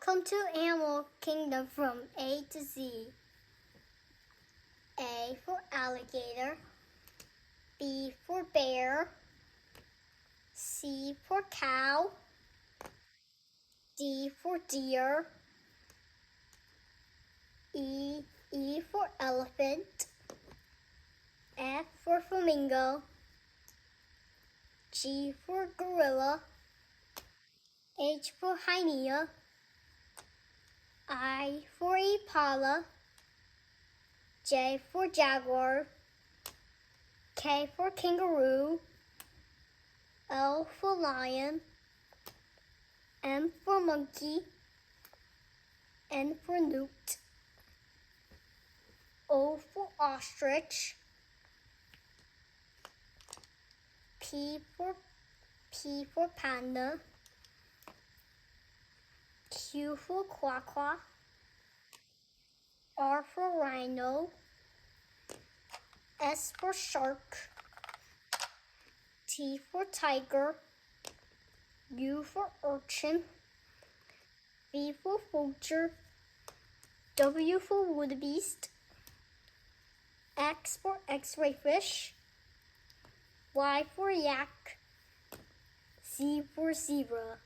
Welcome to Animal Kingdom from A to Z. A for alligator, B for bear, C for cow, D for deer, E for elephant, F for flamingo, G for gorilla, H for hyena, I for impala, J for jaguar, K for kangaroo, L for lion, M for monkey, N for newt, O for ostrich, P for panda, Q for quackwa, R for rhino, S for shark, T for tiger, U for urchin, V for vulture, W for wildebeest, X for x-ray fish, Y for yak, Z for zebra.